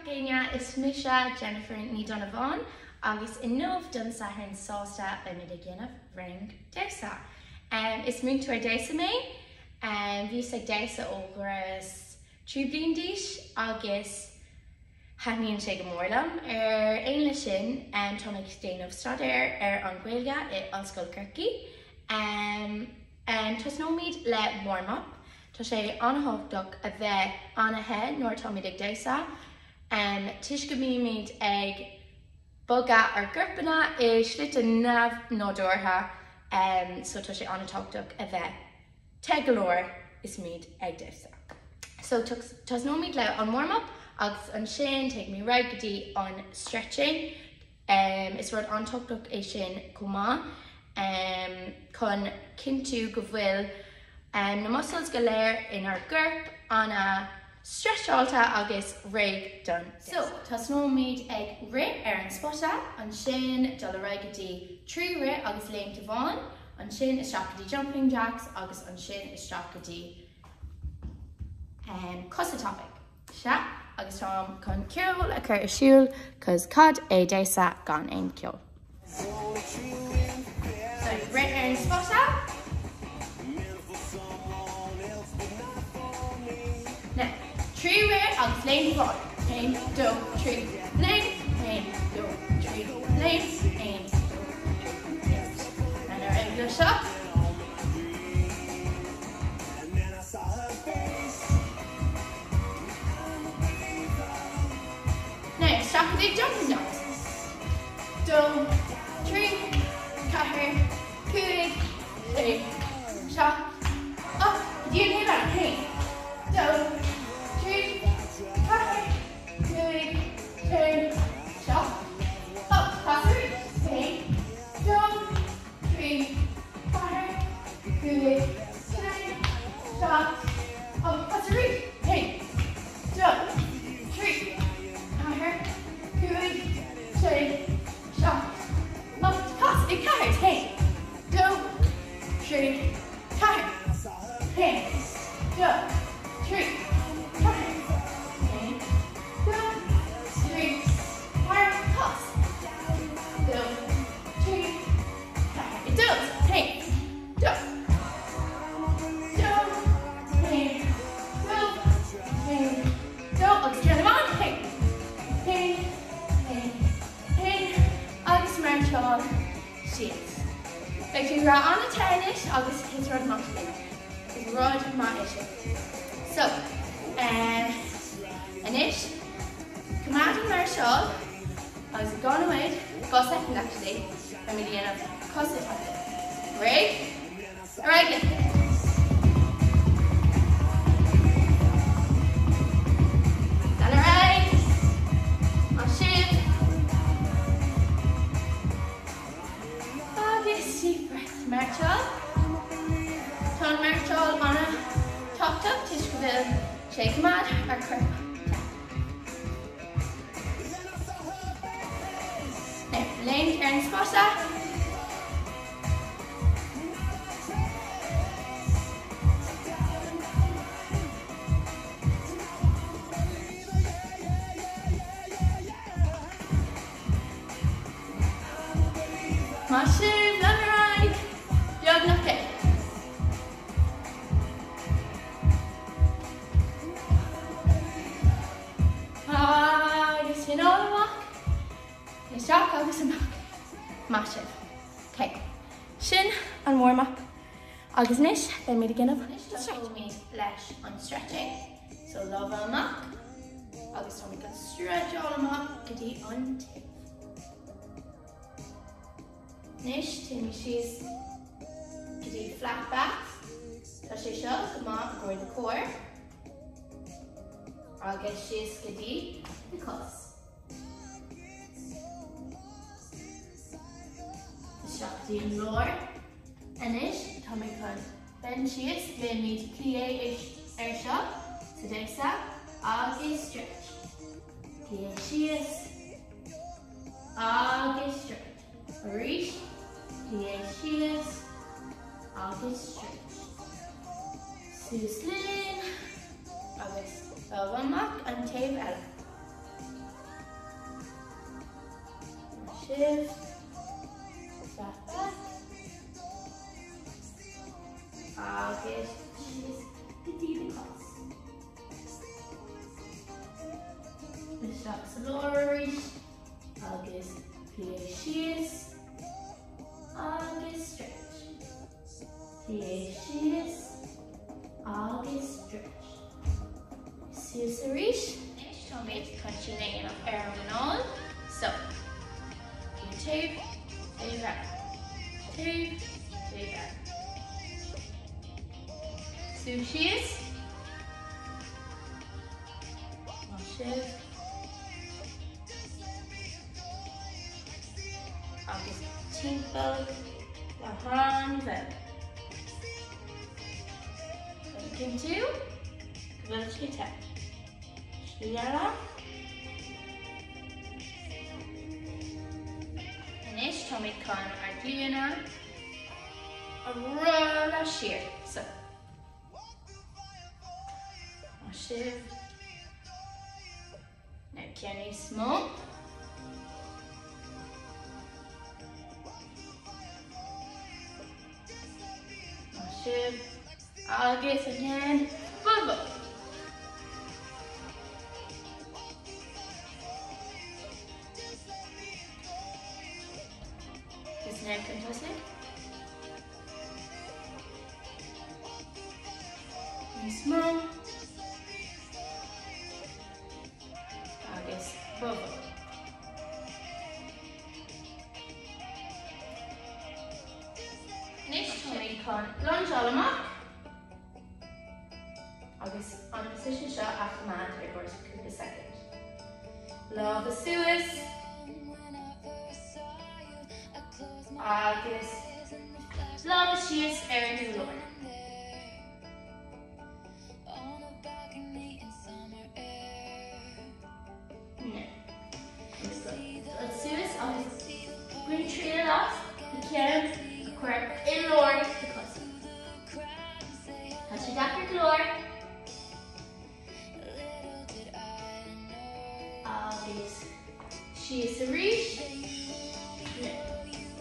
Genia is Misha Jennifer ní Donovan agus in nómh don saithn sásta be mid ginmh ring désa. Is mún tú désa mé, bhís ag désa ógras trí bliain díos agus haíonn sé go mórlam aon le sin tánig déanamh stradéir an Gaeilge I Ollscoil Corcaigh. Tás nómid le warm-up, tá sé anthóchtach a bheith anathe nuair tá mid ag désa. Tuis go míid ag boga ar gurpanna I slite nabh nádúrtha, so tá sé anthóchtach a bheith te golóir is míid ag désa. So tás nómid le an warm-up agus an sin take me right gotí an stretching. Is rud anthóchtach é sin comá. Chun cinntiú go bhfuil na muscles go léir in our gurp anna stretcháilta agus réig don. So, tás nómid ag ri ar an spotta, an sin dul a raig gotí trí ri agus léimte bháin, an sin is straach gotí jumping jacks agus an sin is straach gotí cosa topic. Se agus tám chun ceol a chur siúil cos cad é désa gan ein ceol. Right ar an spotta. Now, trí ri agus léimte bháin. Ein, do, trí, léim, ein, do, trí, léim, ein, do, yes. And our English up. Now, stop with the jumping jacks. Do, trí, cathair, cúig, léim, seach, up. Do you hear that? Hey. Do, trí, cathair, cúig, léim, seach, up. Cathair, hey. Do, trí, cathair, cúig, léim, seach, up. Cathair, hey. Do, trí, cathair, cúig, léim, seach, up. Pass it cathair, hey. Do, trí, cathair, hey. Do, trí, cathair, hey. Do, trí, cathair, pass. Do, trí, cathair. It does, hey. Do, do, hey. Do, hey. Do, agus turn on, hey. Hey, hey, hey. Agus marchal, sheets. Like you run on a tennis, agus his rod muscle. His rod muscle. So, anish, command marshal, I was gone away, go second actually, I'm in the end of cosset. Break, alright, stand alright, on shift. Deep breath, marchal. Turn marchal on a top tuck, tish gobil, shake mad, or curl. Now, lane, turn spotta. Mushroom, left and right. Jog knock it. Just in all the walk. You stop, focus and back. Mash it. Okay. Shin and warm up. Agus nish, then meet again of stretch. Lash on stretching. So love on knock. Agus we can stretch all them up. Kitty on tip. Nish, Timmy, she's getting flat back. Tashi shell, come on, go the core. I'll get she's getting the cuss. Shakti lower. And Nish, Tommy can bend she is, then me to plie ish air shot. Today, sir, I'll get stretch. Plie she is. I'll get stretch. Reach. Plie she is, August stretch. Suslin, August, Belvamak and Tape Ella. shift, step back, agus she's the deep cross. Mishtach salorish, agus plie shears, agus stretch. Plie shears, agus stretch. Susarish. I'll make continuing up air and on. So, two, back, two, back. Sushis. Shift. Agus timpel, the hand, Kim two, Kvilchki tap. Shliara. Nish Tommy Khan Arjuna. Aurora shear. So, shift. Now Kenny smoke. Shift. Agus again. Bubble. This neck and toss it. And small. Agus bubble. Next Tommy con lunge alamak. Agus on a position shot after man to reverse for the second. Love a Suis. Agus love a shears Erin Lord. Let's do this. I'll just bring tree it off. You can acquire in Lord because touch your Dr. Glor. Obvious. She is a reach.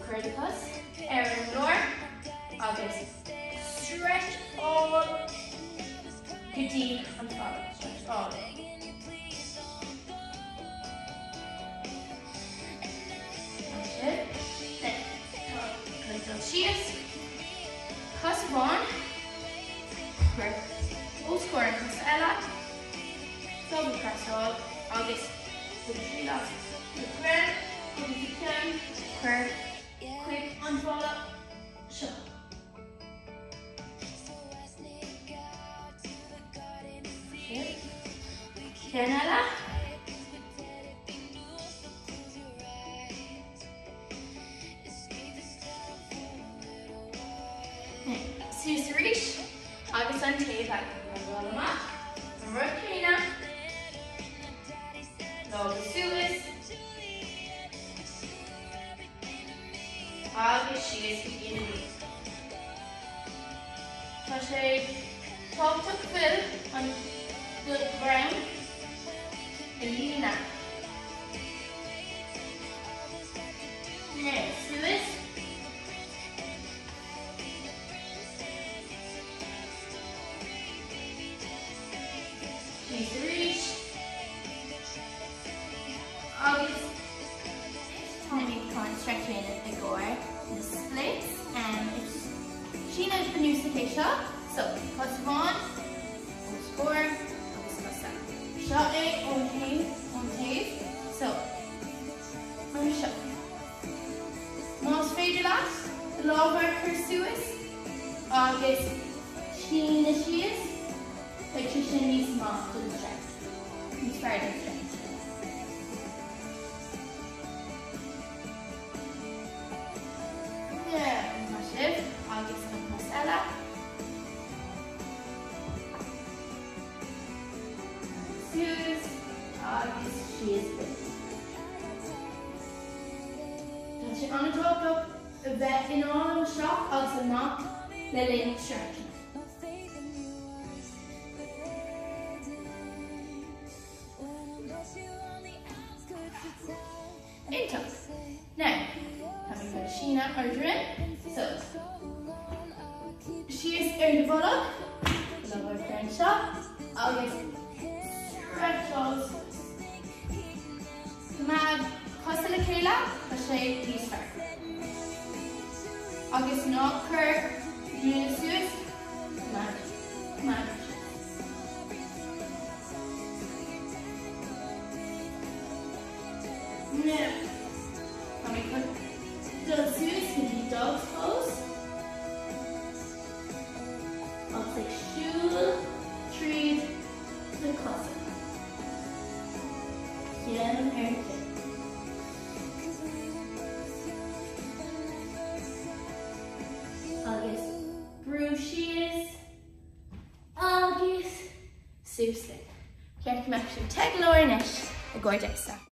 Acquire the cuss. Erin Lord. Obvious. Stretch all. Good deep and follow. Stretch all. Shears, cuss one, both square and cuss ella, double press all, August, put the tree lock, the ground, put the can, curve, quick, unfollow, shut. Can ella. Susarish, Agus on tape at Rolama, Rokina, Loga Suis, Agus she is the unity. Tashay, top to fill on good ground, Elena. Now, Suis. Reach. August. Tommy can stretch in at the gore. The splits and she knows the new shot. So cuts on, score, shot it on tape. So on shot. Most faded last, the law worker Suis. August. She is. Patricia needs mom to the chest. He's Friday strength. Yeah, my shift. August and Marcella. Suze. August, she is good. Touching on the top of the vet in all shock, also not the lane stretch. Intach. Now, having got Sheena ordering. So, she is in the bottom. Love our friend shot. August stretch those. Mad Cosala Kayla, Pashay Easter. August Knocker, Unisys. Mad. Now, coming cut the suits can be dog's pose. I'll take shoe, treat, the closet. Yeah, and August Brucius, August Susan. Here come action. Take Lauren a gorgeous.